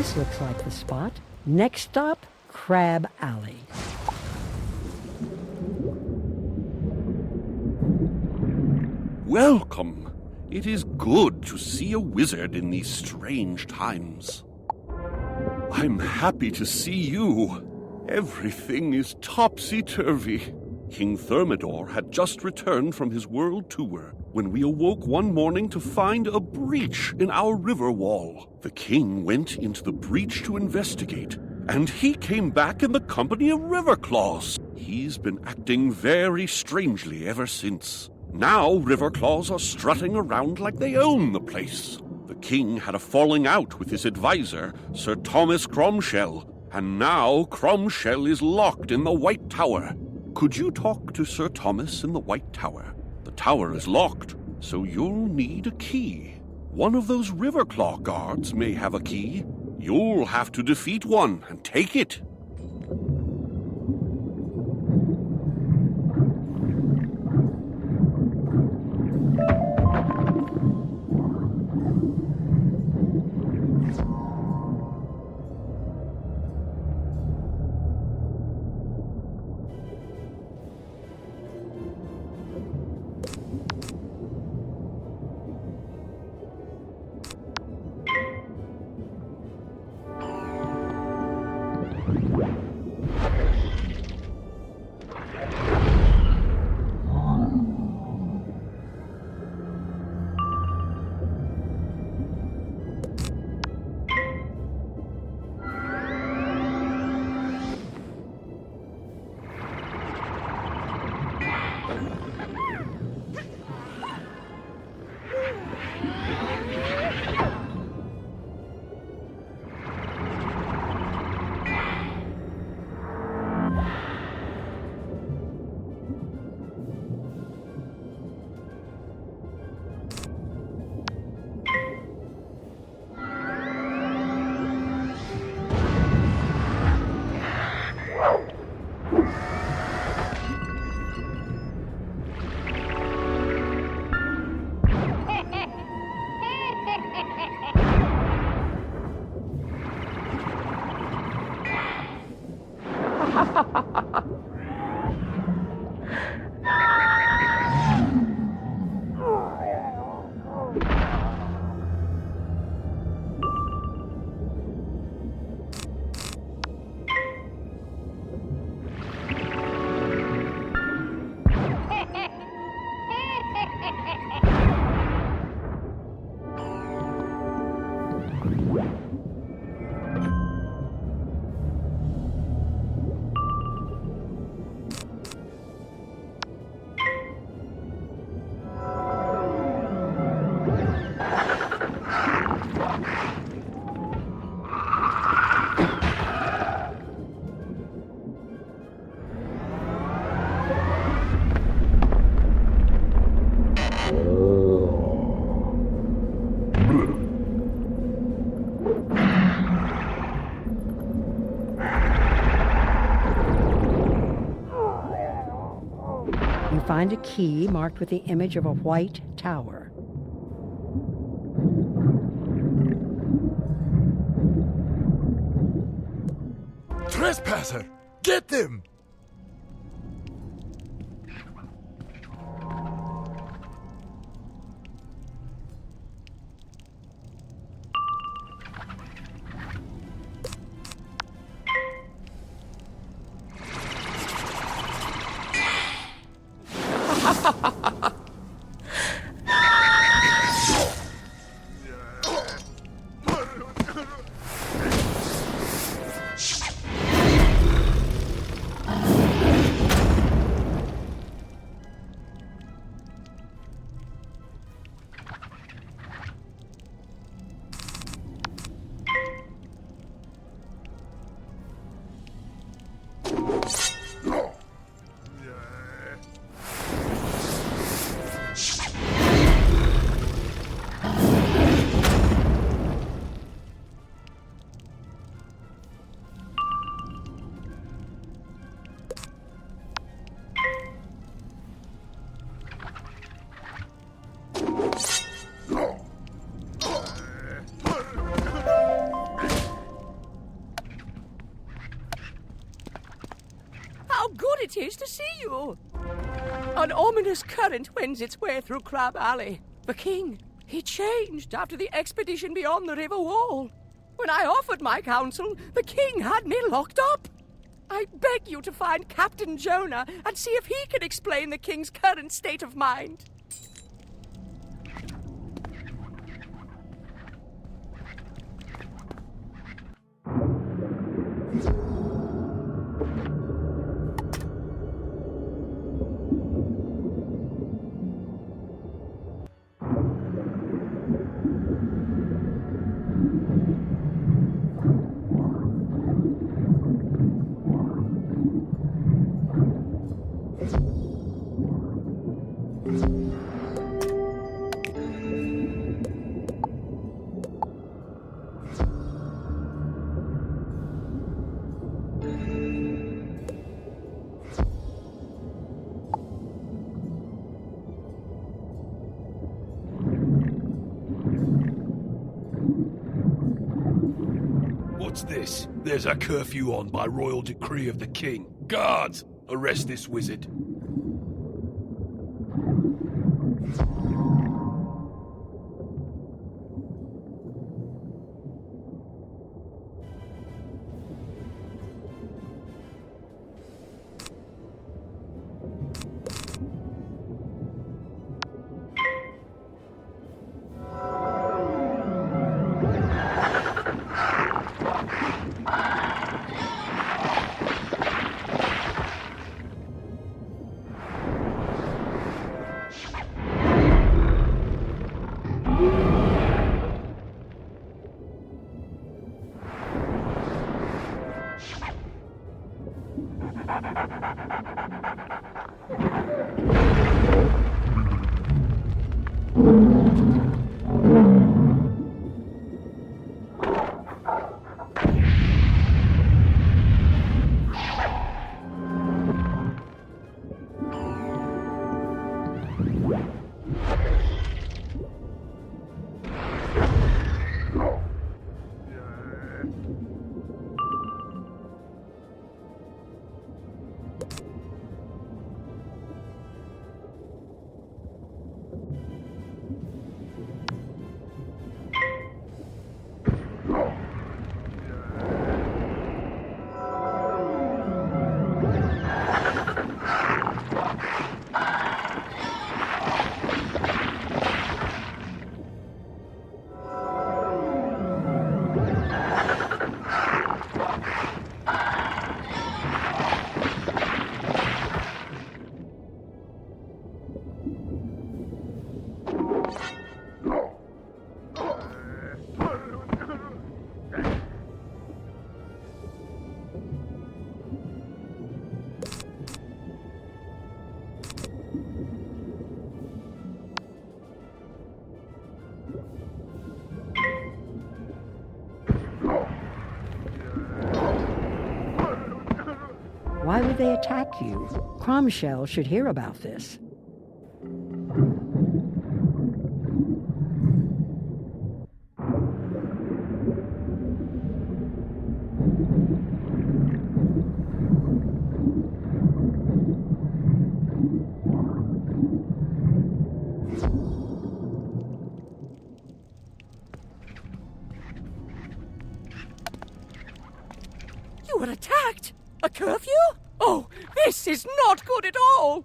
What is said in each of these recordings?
This looks like the spot. Next stop, Crab Alley. Welcome. It is good to see a wizard in these strange times. I'm happy to see you. Everything is topsy-turvy. King Thermidor had just returned from his world tour when we awoke one morning to find a breach in our river wall. The king went into the breach to investigate, and he came back in the company of Riverclaws. He's been acting very strangely ever since. Now Riverclaws are strutting around like they own the place. The king had a falling out with his advisor, Sir Thomas Cromshell, and now Cromshell is locked in the White Tower. Could you talk to Sir Thomas in the White Tower? The tower is locked, so you'll need a key. One of those Riverclaw guards may have a key. You'll have to defeat one and take it. Find a key marked with the image of a white tower. Trespasser! Get them! pleased to see you. An ominous current wends its way through Crab Alley. The king, he changed after the expedition beyond the river wall. When I offered my counsel, the king had me locked up. I beg you to find Captain Jonah and see if he can explain the king's current state of mind. What's this? There's a curfew on by royal decree of the king. Guards, arrest this wizard. Why would they attack you? Cromshell should hear about this. You were attacked? A curfew? Oh, this is not good at all!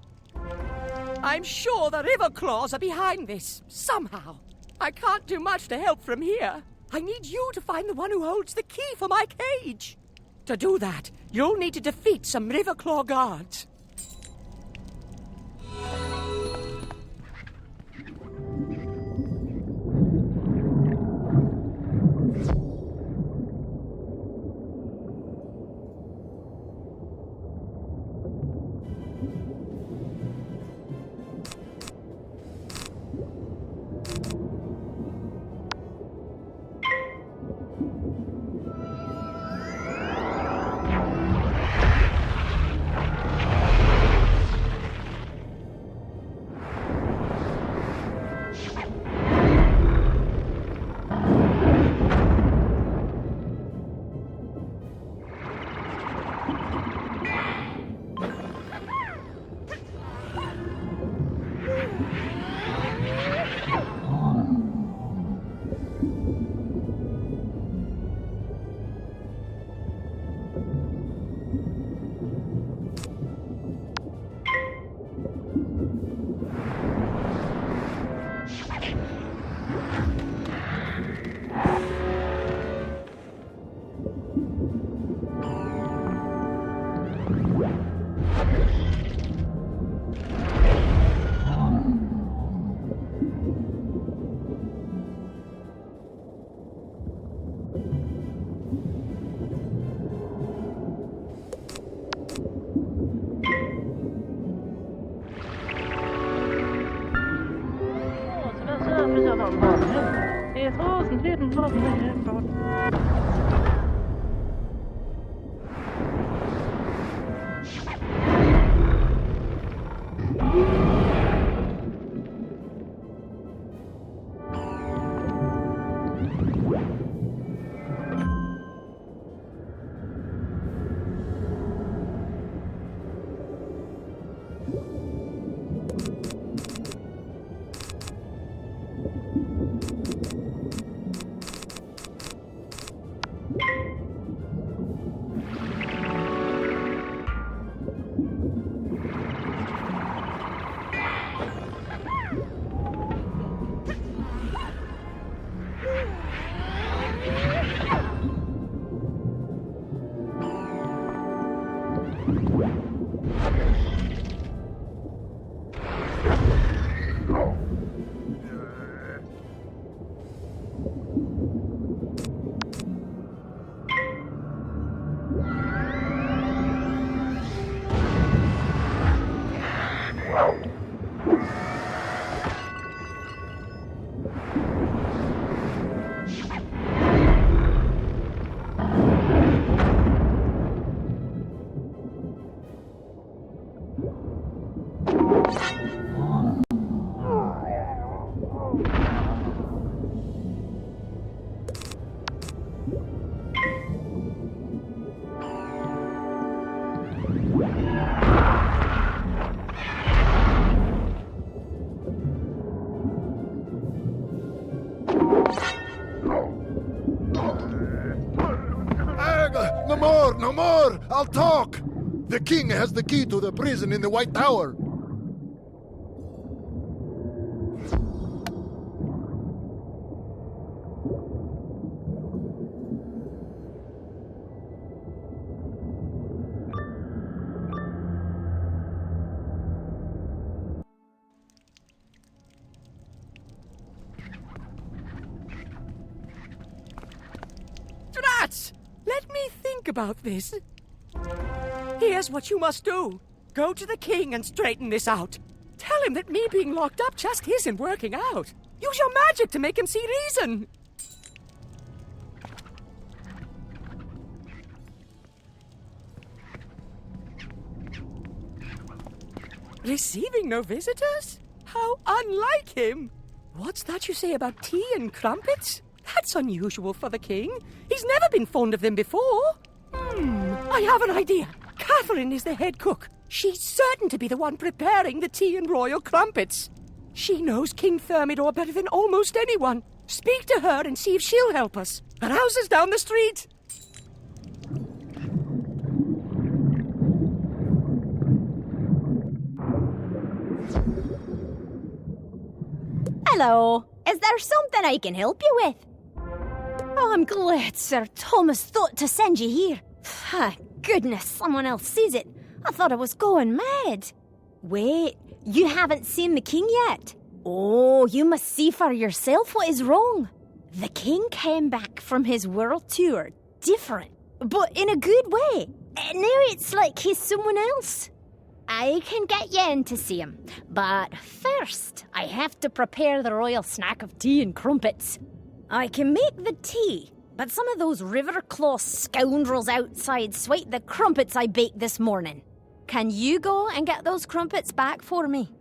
I'm sure the River Claws are behind this, somehow. I can't do much to help from here. I need you to find the one who holds the key for my cage. To do that, you'll need to defeat some River Claw guards. No more, no more! I'll talk! The king has the key to the prison in the White Tower. Drats! Let me think about this. Here's what you must do. Go to the king and straighten this out. Tell him that me being locked up just isn't working out. Use your magic to make him see reason. Receiving no visitors? How unlike him! What's that you say about tea and crumpets? That's unusual for the king. He's never been fond of them before. I have an idea. Catherine is the head cook. She's certain to be the one preparing the tea and royal crumpets. She knows King Thermidor better than almost anyone. Speak to her and see if she'll help us. Her house is down the street. Hello. Is there something I can help you with? Oh, I'm glad Sir Thomas thought to send you here. Thank goodness someone else sees it. I thought I was going mad. Wait, you haven't seen the king yet? Oh, you must see for yourself what is wrong. The king came back from his world tour different, but in a good way. And now it's like he's someone else. I can get you in to see him, but first I have to prepare the royal snack of tea and crumpets. I can make the tea, but some of those Riverclaw scoundrels outside swiped the crumpets I baked this morning. Can you go and get those crumpets back for me?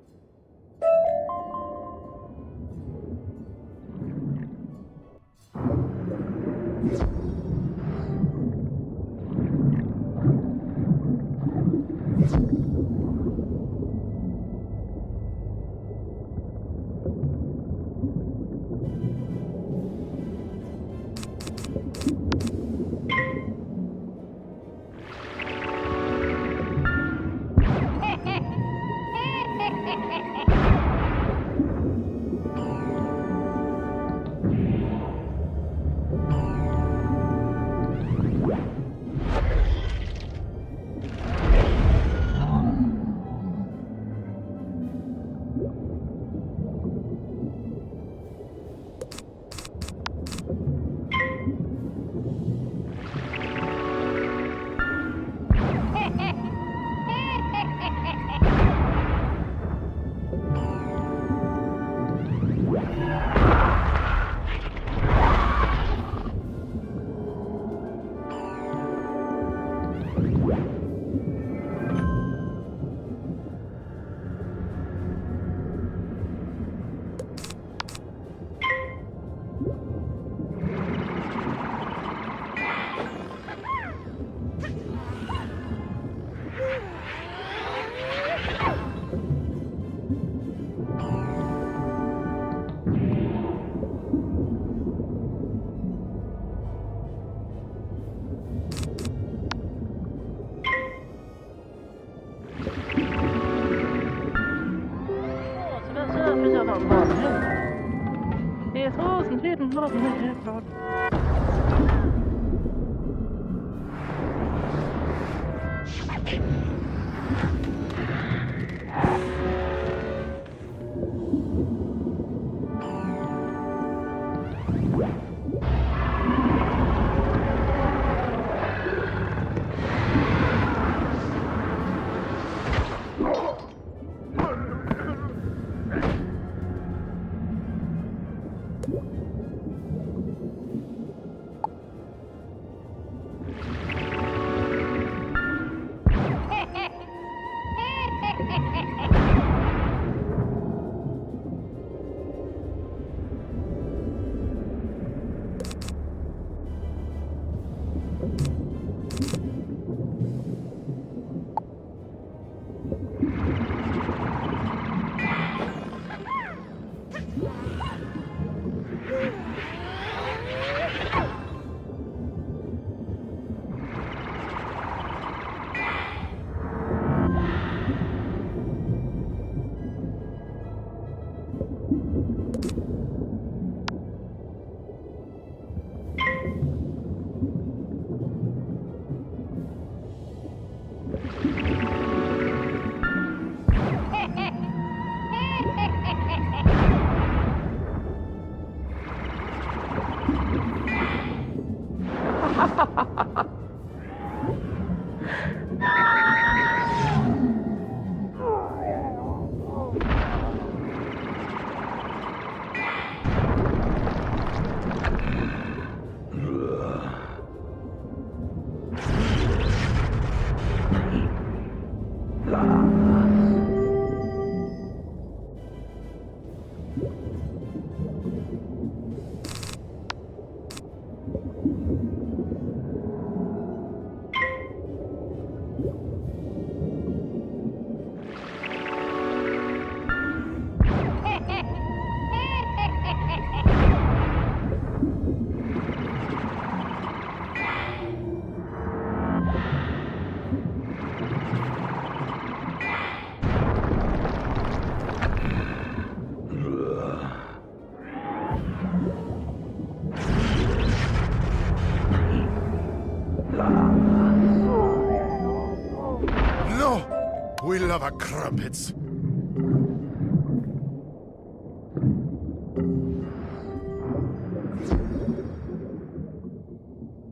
We love our crumpets.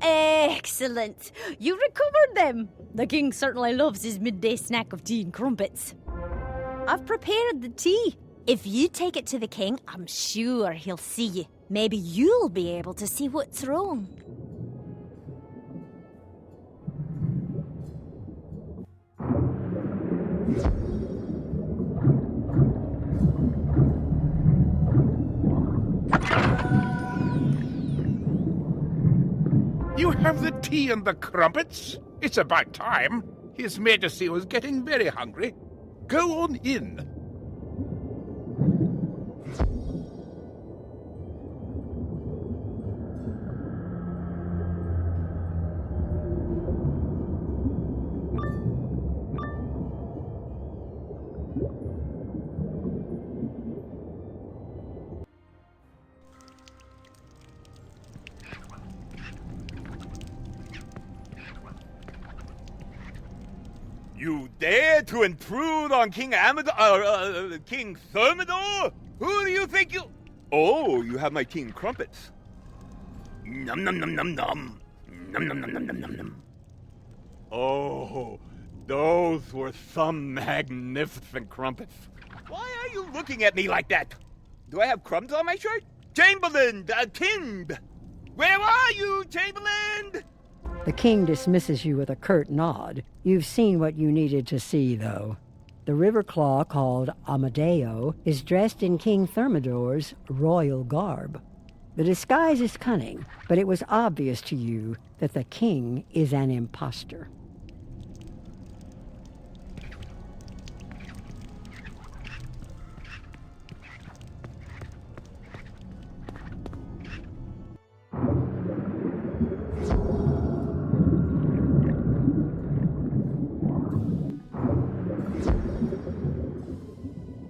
Excellent. You recovered them. The king certainly loves his midday snack of tea and crumpets. I've prepared the tea. If you take it to the king, I'm sure he'll see you. Maybe you'll be able to see what's wrong. You have the tea and the crumpets? It's about time. His Majesty was getting very hungry. Go on in. You dare to intrude on King King Thermidor? Who do you think you... Oh, you have my king crumpets. Num num num num num. Num num num num num num num. Oh, those were some magnificent crumpets. Why are you looking at me like that? Do I have crumbs on my shirt? Chamberlain, Tind! Where are you, Chamberlain? The king dismisses you with a curt nod. You've seen what you needed to see, though. The river claw called Amadeo is dressed in King Thermidor's royal garb. The disguise is cunning, but it was obvious to you that the king is an impostor.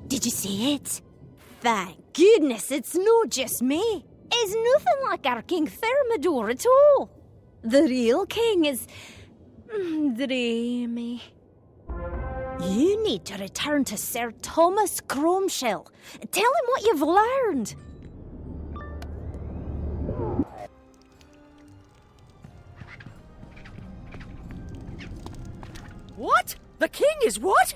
Did you see it? Thank goodness it's not just me. It's nothing like our King Thermidor at all. The real king is... dreamy. You need to return to Sir Thomas Cromshell. Tell him what you've learned. What? The king is what?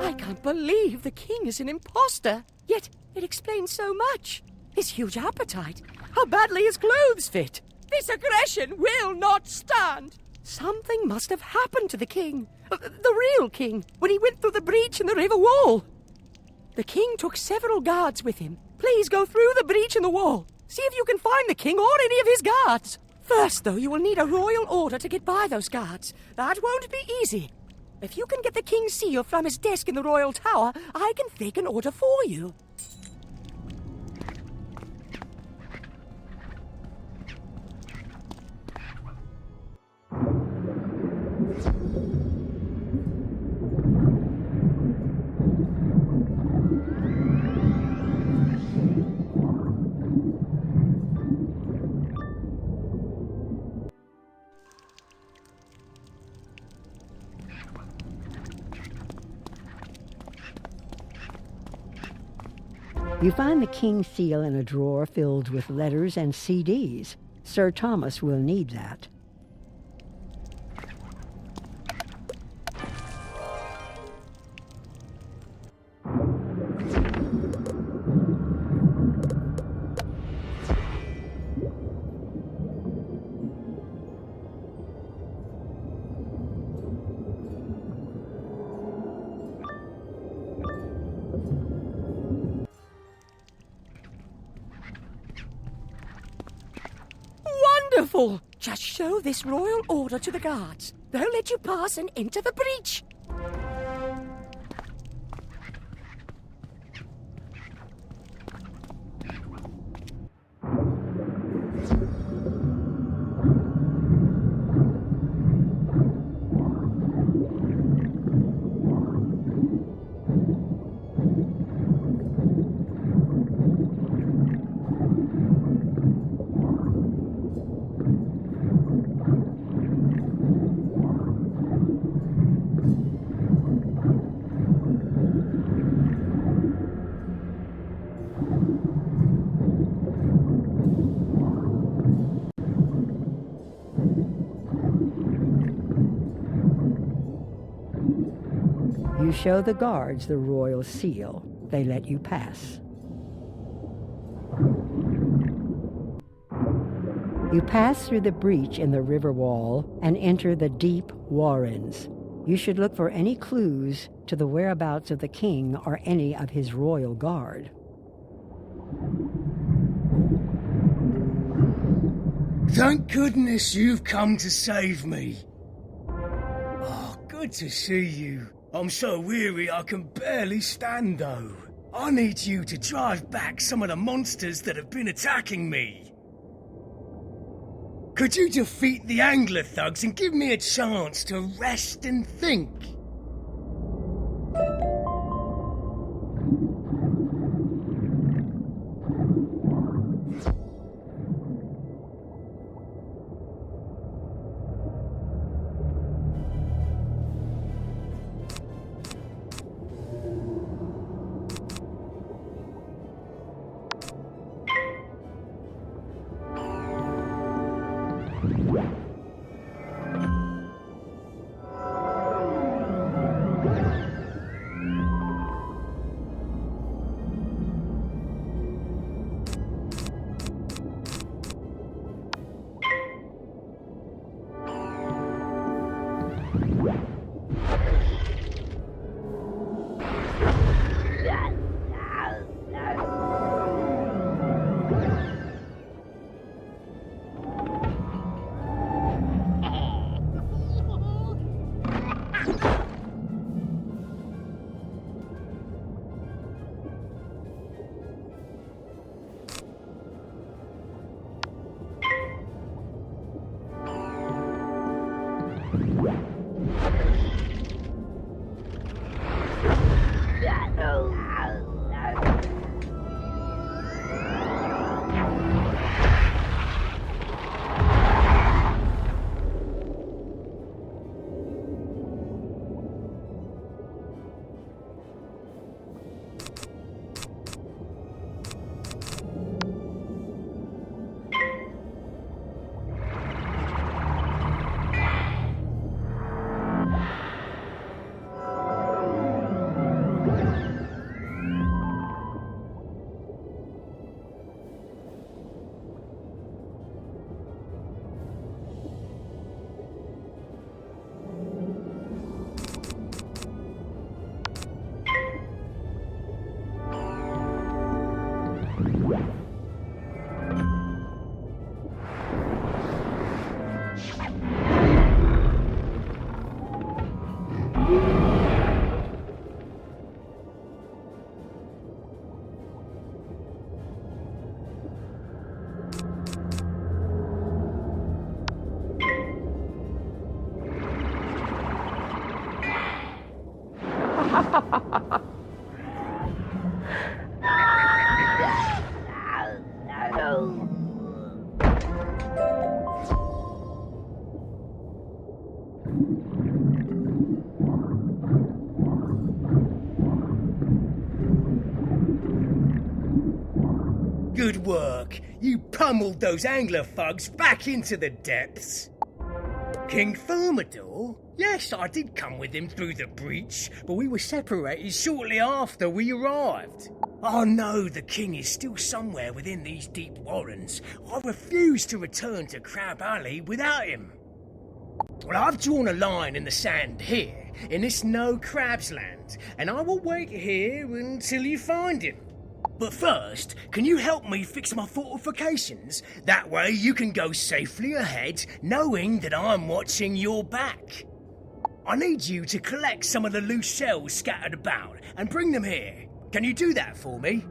I can't believe the king is an imposter. Yet it explains so much. His huge appetite, how badly his clothes fit. This aggression will not stand. Something must have happened to the king, the real king, when he went through the breach in the river wall. The king took several guards with him. Please go through the breach in the wall. See if you can find the king or any of his guards. First, though, you will need a royal order to get by those guards. That won't be easy. If you can get the king's seal from his desk in the royal tower, I can take an order for you. You find the king's seal in a drawer filled with letters and CDs. Sir Thomas will need that. Wonderful! Just show this royal order to the guards. They'll let you pass and enter the breach. You show the guards the royal seal. They let you pass. You pass through the breach in the river wall and enter the deep warrens. You should look for any clues to the whereabouts of the king or any of his royal guard. Thank goodness you've come to save me. Oh, good to see you. I'm so weary I can barely stand, though. I need you to drive back some of the monsters that have been attacking me. Could you defeat the angler thugs and give me a chance to rest and think? Good work. You pummeled those angler thugs back into the depths. King Thermidor? Yes, I did come with him through the breach, but we were separated shortly after we arrived. I know the king is still somewhere within these deep warrens. I refuse to return to Crab Alley without him. Well, I've drawn a line in the sand here, in this no crabs land, and I will wait here until you find him. But first, can you help me fix my fortifications? That way you can go safely ahead, knowing that I'm watching your back. I need you to collect some of the loose shells scattered about and bring them here. Can you do that for me?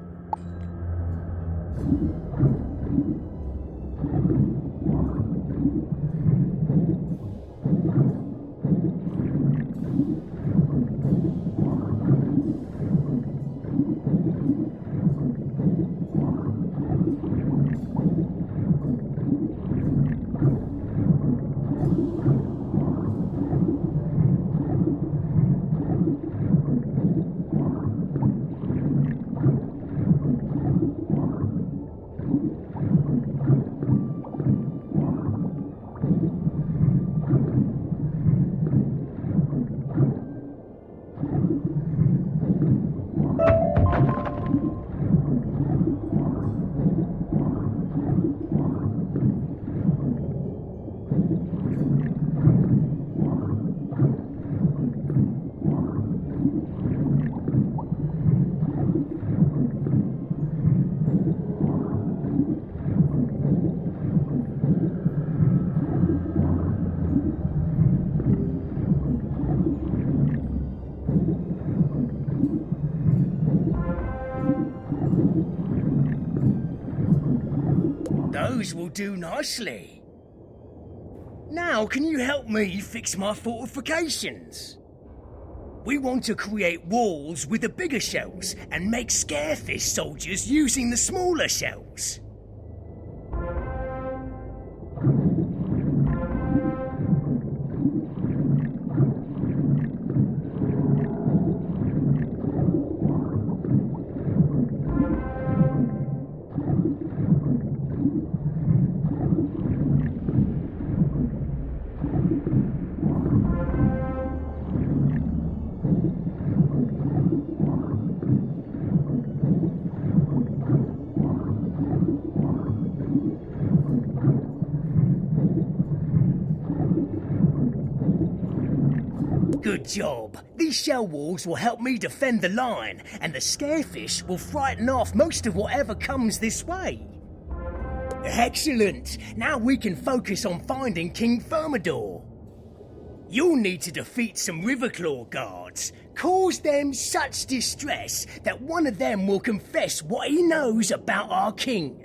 Those will do nicely. Now, can you help me fix my fortifications? We want to create walls with the bigger shells and make scarefish soldiers using the smaller shells. Good job. These shell walls will help me defend the line, and the scarefish will frighten off most of whatever comes this way. Excellent. Now we can focus on finding King Thermidor. You'll need to defeat some Riverclaw guards. Cause them such distress that one of them will confess what he knows about our king.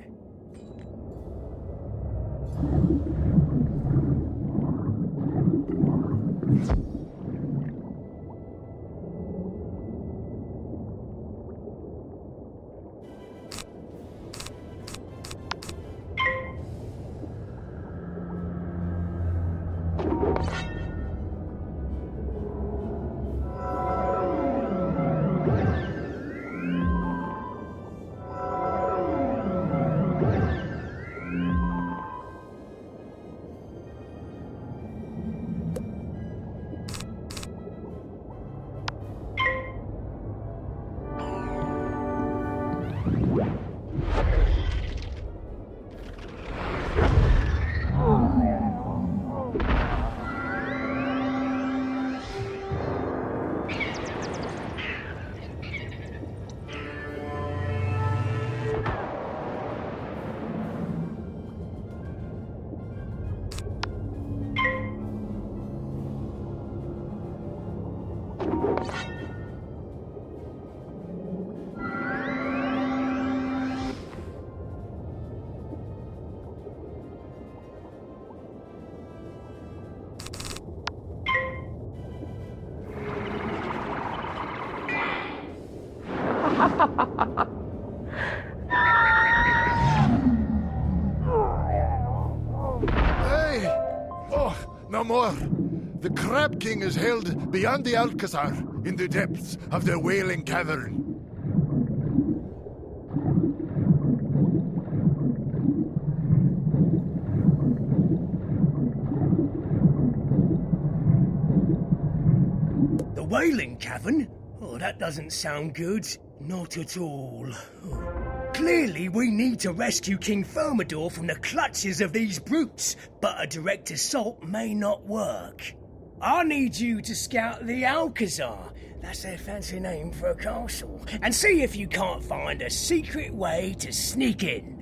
Hey! Oh, no more. The Crab King is held beyond the Alcazar, in the depths of the Wailing Cavern. whaling cavern? Oh, that doesn't sound good. Not at all. Clearly, we need to rescue King Thermidor from the clutches of these brutes, but a direct assault may not work. I need you to scout the Alcazar, that's their fancy name for a castle, and see if you can't find a secret way to sneak in.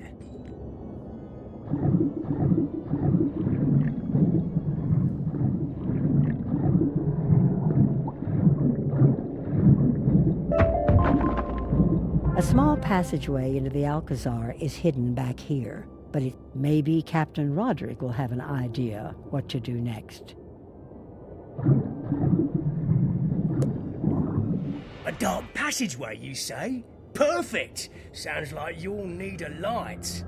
A small passageway into the Alcazar is hidden back here, but maybe Captain Roderick will have an idea what to do next. A dark passageway, you say? Perfect! Sounds like you'll need a light.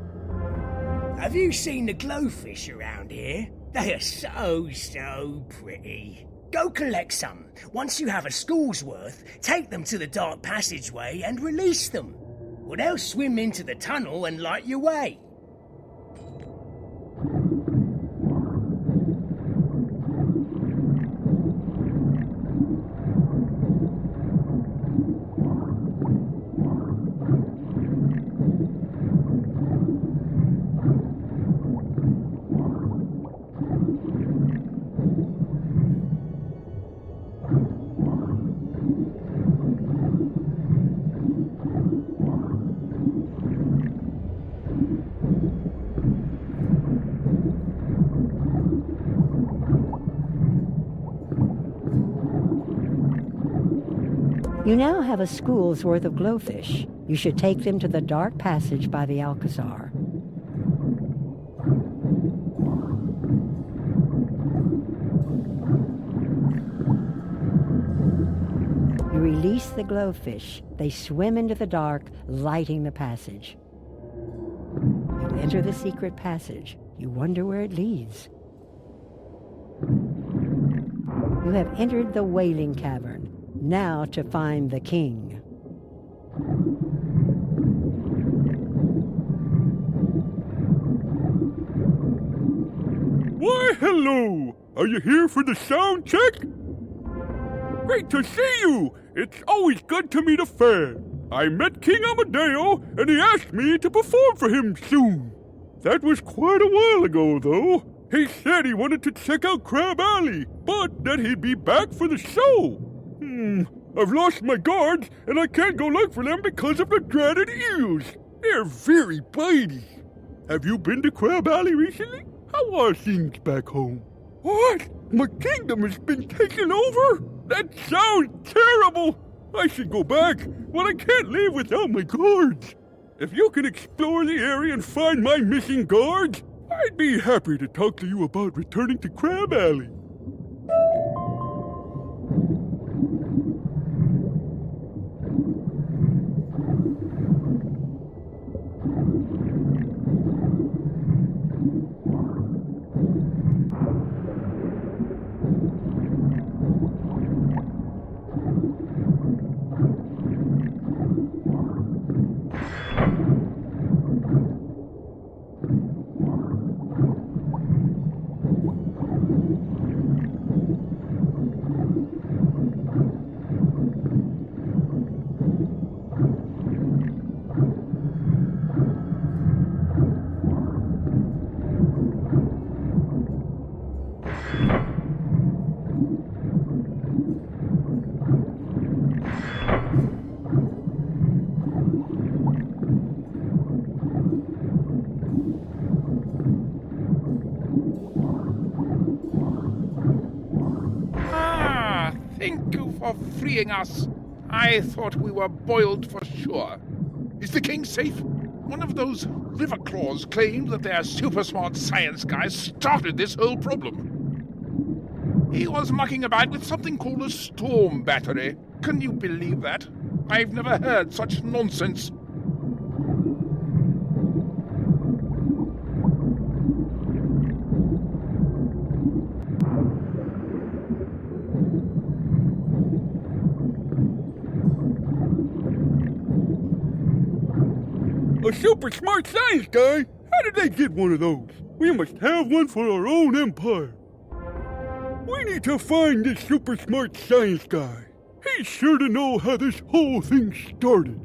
Have you seen the glowfish around here? They are so pretty. Go collect some. Once you have a school's worth, take them to the dark passageway and release them. Or they'll swim into the tunnel and light your way. You now have a school's worth of glowfish. You should take them to the dark passage by the Alcazar. You release the glowfish. They swim into the dark, lighting the passage. You enter the secret passage. You wonder where it leads. You have entered the whaling cavern. Now to find the king. Why, hello! Are you here for the sound check? Great to see you! It's always good to meet a fan. I met King Amadeo, and he asked me to perform for him soon. That was quite a while ago, though. He said he wanted to check out Crab Alley, but that he'd be back for the show. I've lost my guards, and I can't go look for them because of the dreaded eels. They're very bitey. Have you been to Crab Alley recently? How are things back home? What? My kingdom has been taken over? That sounds terrible. I should go back, but I can't leave without my guards. If you can explore the area and find my missing guards, I'd be happy to talk to you about returning to Crab Alley. Thank you for freeing us. I thought we were boiled for sure. Is the king safe? One of those river claws claimed that their super smart science guys started this whole problem. He was mucking about with something called a storm battery. Can you believe that? I've never heard such nonsense. A super smart science guy? How did they get one of those? We must have one for our own empire. We need to find this super smart science guy. He's sure to know how this whole thing started.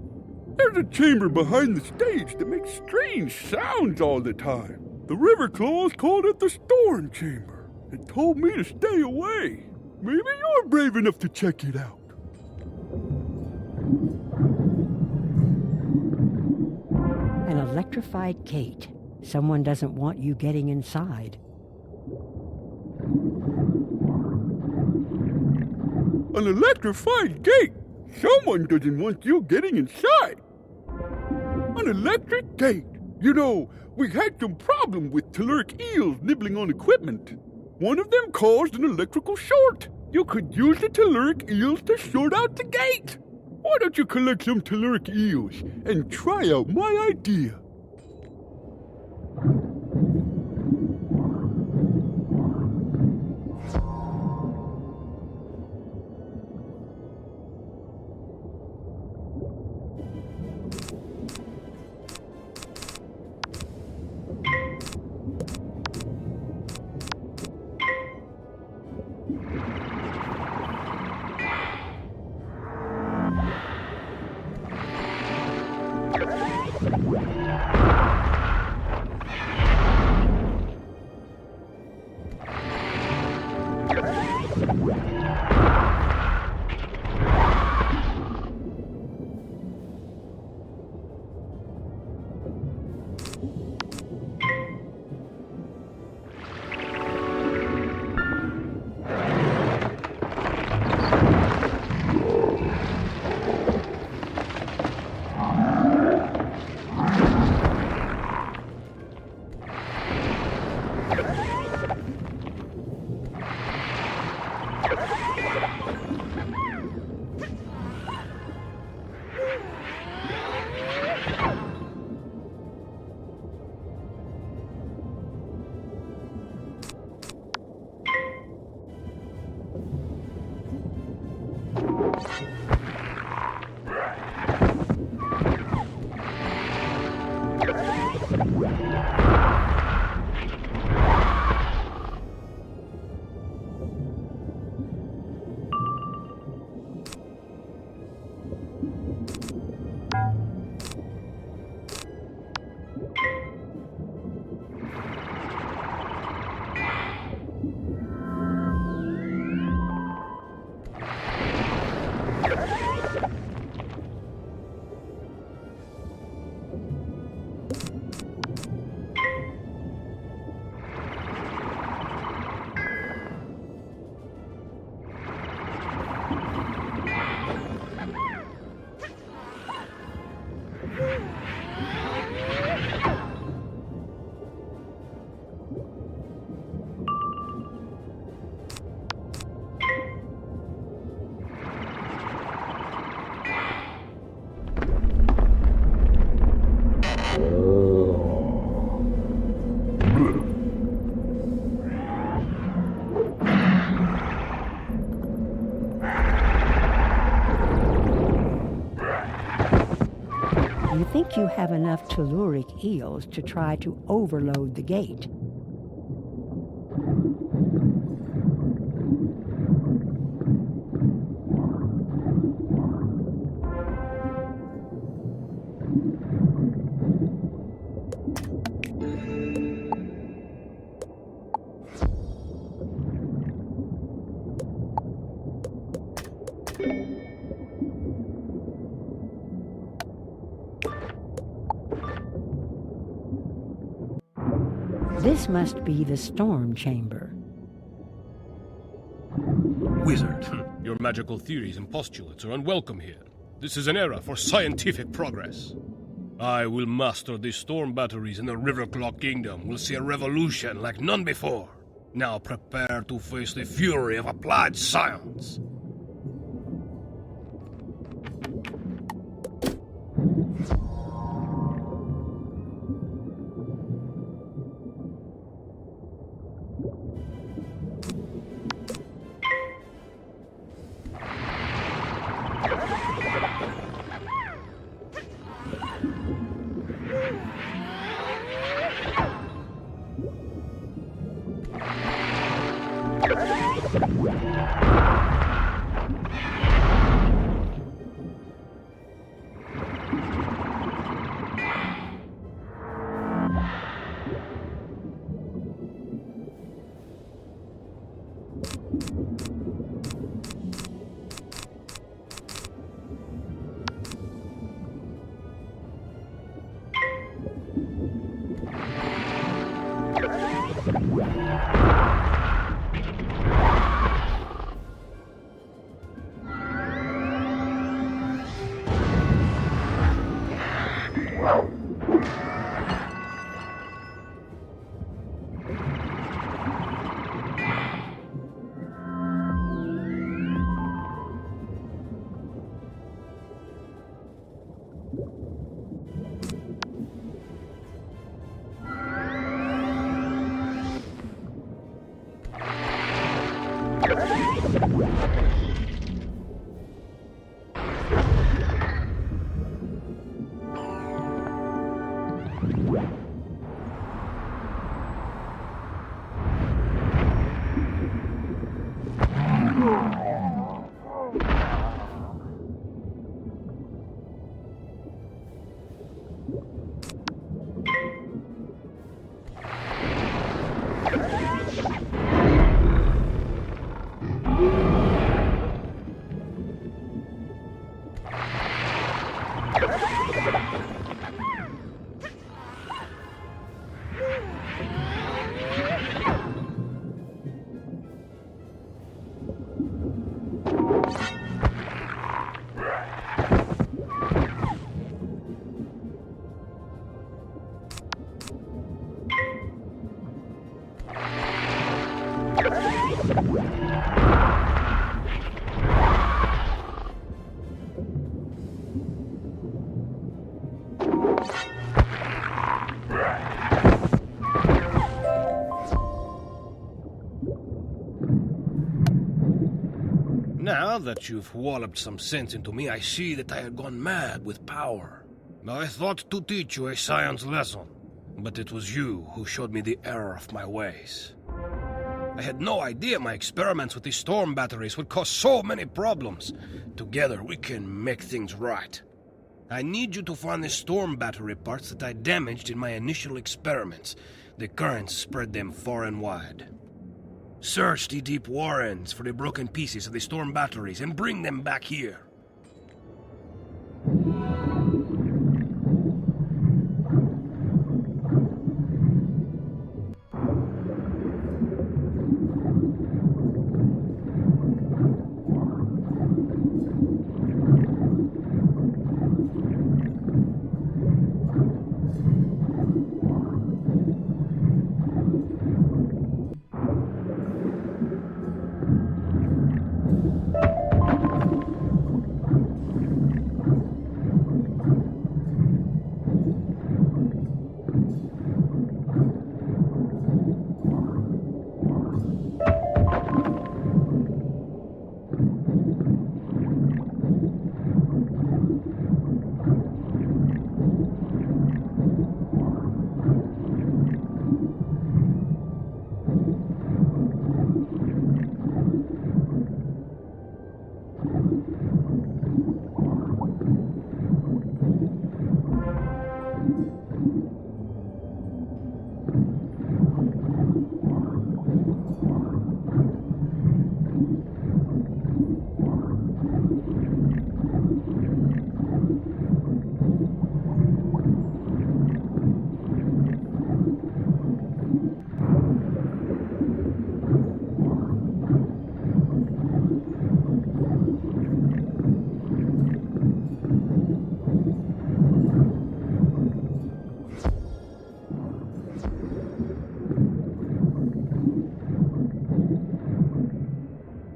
There's a chamber behind the stage that makes strange sounds all the time. The river claws called it the storm chamber and told me to stay away. Maybe you're brave enough to check it out. An electrified gate. Someone doesn't want you getting inside. An electrified gate? Someone doesn't want you getting inside. An electric gate? You know, we had some problem with telluric eels nibbling on equipment. One of them caused an electrical short. You could use the telluric eels to short out the gate. Why don't you collect some telluric eels and try out my idea? You think you have enough telluric eels to try to overload the gate. This must be the storm chamber. Wizard, your magical theories and postulates are unwelcome here. This is an era for scientific progress. I will master these storm batteries, and the Riverclaw Kingdom will see a revolution like none before. Now prepare to face the fury of applied science. Now that you've walloped some sense into me, I see that I had gone mad with power. I thought to teach you a science lesson, but it was you who showed me the error of my ways. I had no idea my experiments with the storm batteries would cause so many problems. Together we can make things right. I need you to find the storm battery parts that I damaged in my initial experiments. The currents spread them far and wide. Search the deep warrens for the broken pieces of the storm batteries and bring them back here.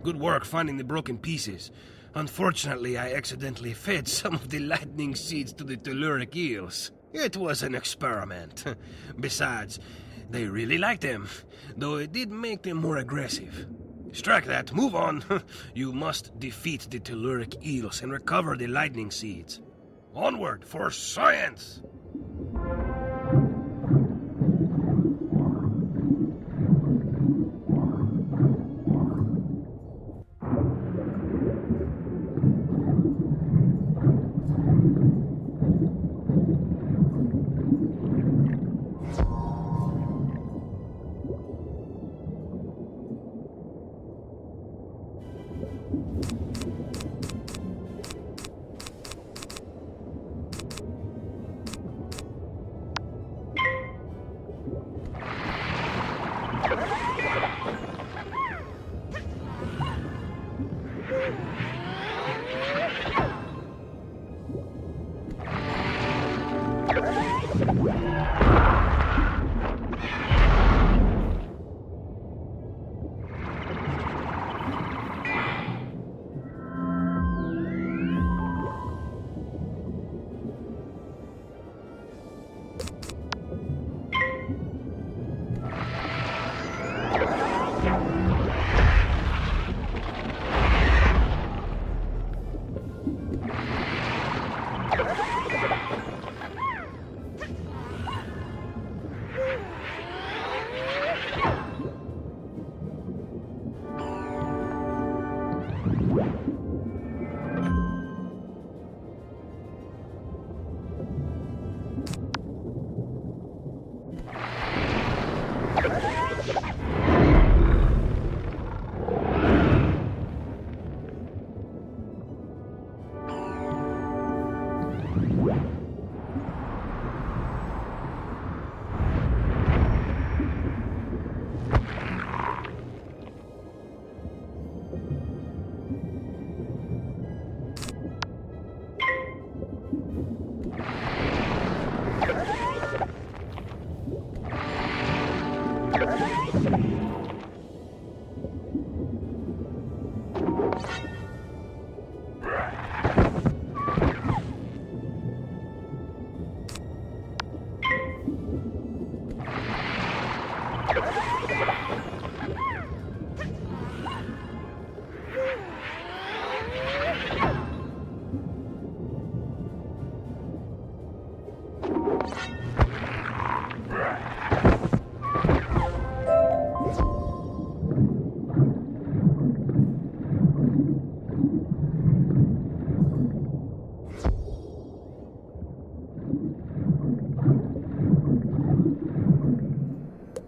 Good work finding the broken pieces. Unfortunately, I accidentally fed some of the lightning seeds to the telluric eels. It was an experiment. Besides, they really liked them, though it did make them more aggressive. Strike that, move on. You must defeat the telluric eels and recover the lightning seeds. Onward for science!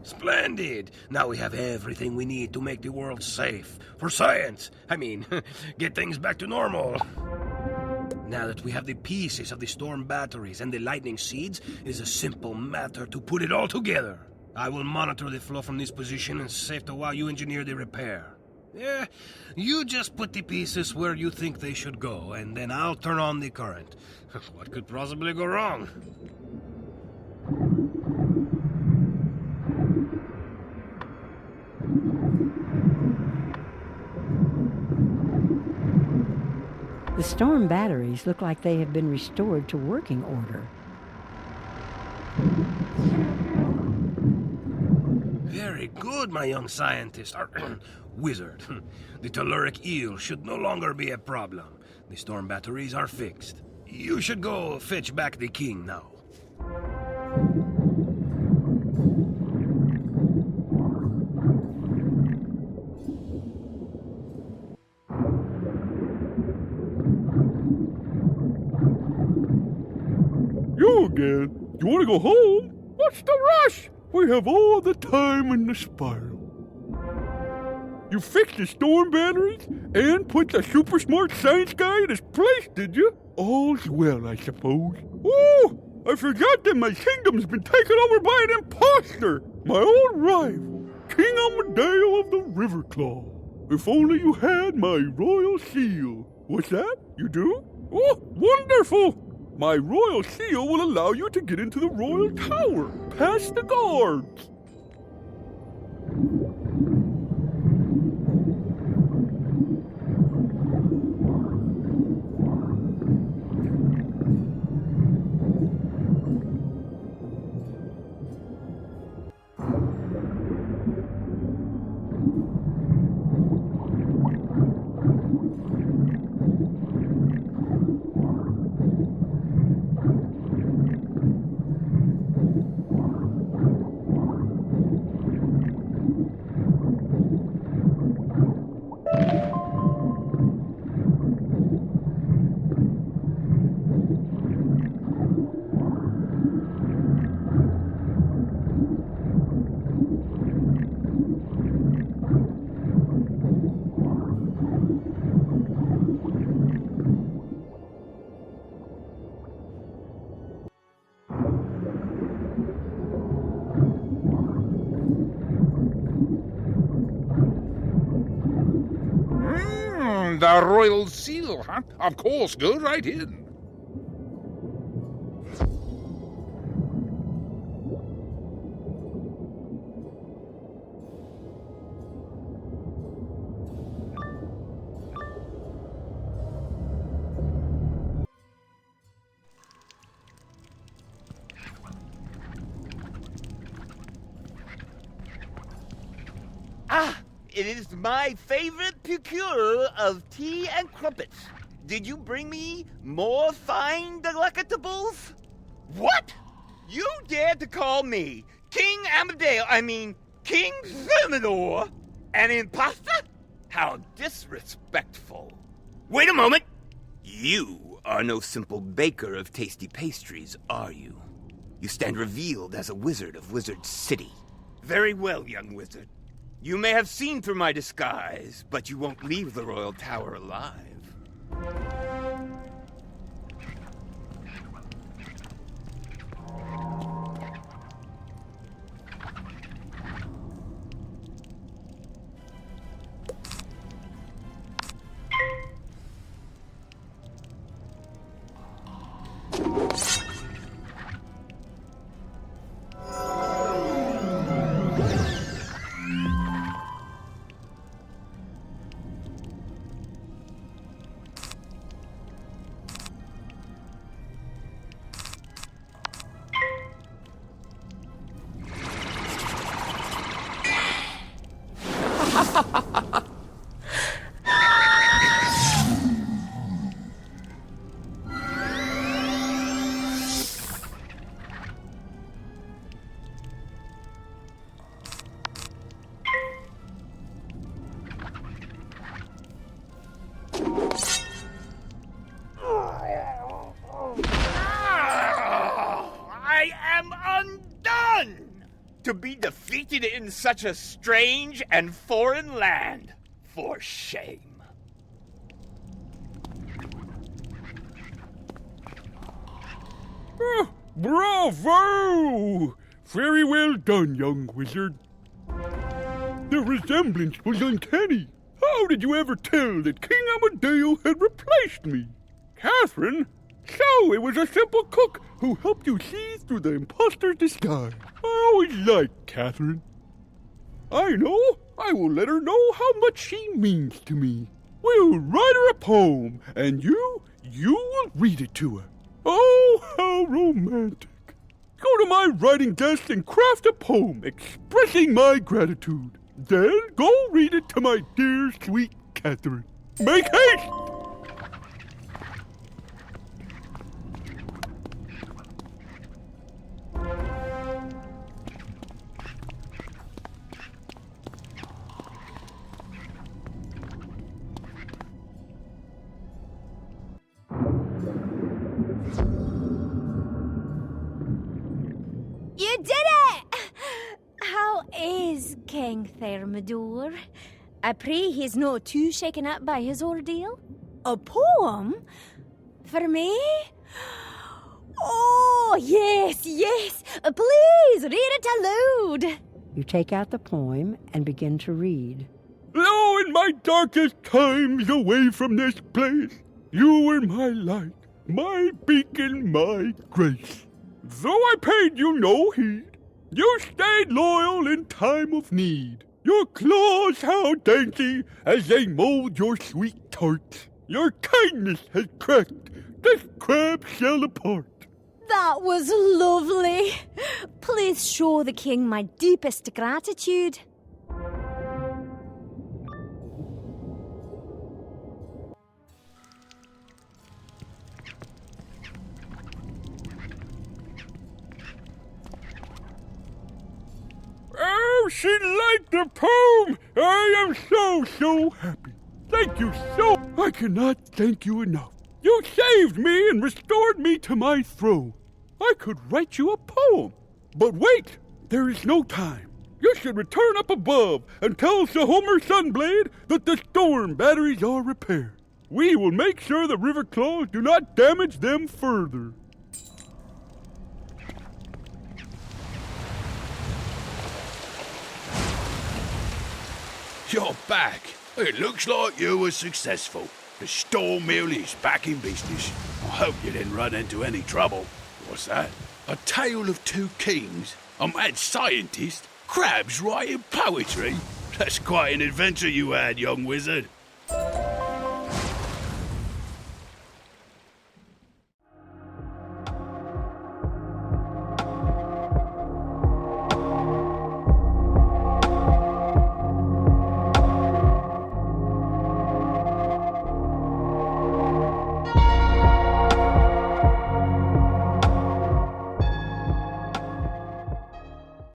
Splendid! Now we have everything we need to make the world safe. For science! I mean, get things back to normal. Now that we have the pieces of the storm batteries and the lightning seeds, it is a simple matter to put it all together. I will monitor the flow from this position and save to while you engineer the repair. Yeah, you just put the pieces where you think they should go, and then I'll turn on the current. What could possibly go wrong? The storm batteries look like they have been restored to working order. Very good, my young scientist. Wizard. The telluric eel should no longer be a problem. The storm batteries are fixed. You should go fetch back the king now. You again? You want to go home? What's the rush? We have all the time in the spiral. You fixed the storm batteries and put the super smart science guy in his place, did you? All's well, I suppose. Oh, I forgot that my kingdom's been taken over by an imposter. My old rival, King Amadeo of the Riverclaw. If only you had my royal seal. What's that? You do? Oh, wonderful! My royal seal will allow you to get into the royal tower, past the guards. The royal seal, huh? Of course, go right in. It is my favorite procure of tea and crumpets. Did you bring me more fine delectables? What? You dare to call me King King Thermidor, an imposter? How disrespectful. Wait a moment. You are no simple baker of tasty pastries, are you? You stand revealed as a wizard of Wizard City. Very well, young wizard. You may have seen through my disguise, but you won't leave the royal tower alive. To be defeated in such a strange and foreign land. For shame. Oh, bravo! Very well done, young wizard. The resemblance was uncanny. How did you ever tell that King Amadeo had replaced me? Catherine? So it was a simple cook who helped you see through the imposter's disguise. I always liked Catherine. I know. I will let her know how much she means to me. We'll write her a poem, and you will read it to her. Oh, how romantic. Go to my writing desk and craft a poem expressing my gratitude. Then go read it to my dear, sweet Catherine. Make haste! You did it! How is King Thermidor? I pray he's not too shaken up by his ordeal. A poem? For me? Oh, yes, yes! Please, read it aloud! You take out the poem and begin to read. Lo, in my darkest times away from this place, you were my light, my beacon, my grace. Though I paid you no heed, you stayed loyal in time of need. Your claws how dainty as they mold your sweet tarts. Your kindness has cracked this crab shell apart. That was lovely. Please show the king my deepest gratitude. Oh, she liked the poem! I am so happy. Thank you so. I cannot thank you enough. You saved me and restored me to my throne. I could write you a poem. But wait, there is no time. You should return up above and tell Sir Homer Sunblade that the storm batteries are repaired. We will make sure the river claws do not damage them further. You're back. It looks like you were successful. The storm mill is back in business. I hope you didn't run into any trouble. What's that? A tale of two kings? A mad scientist? Crabs writing poetry? That's quite an adventure you had, young wizard.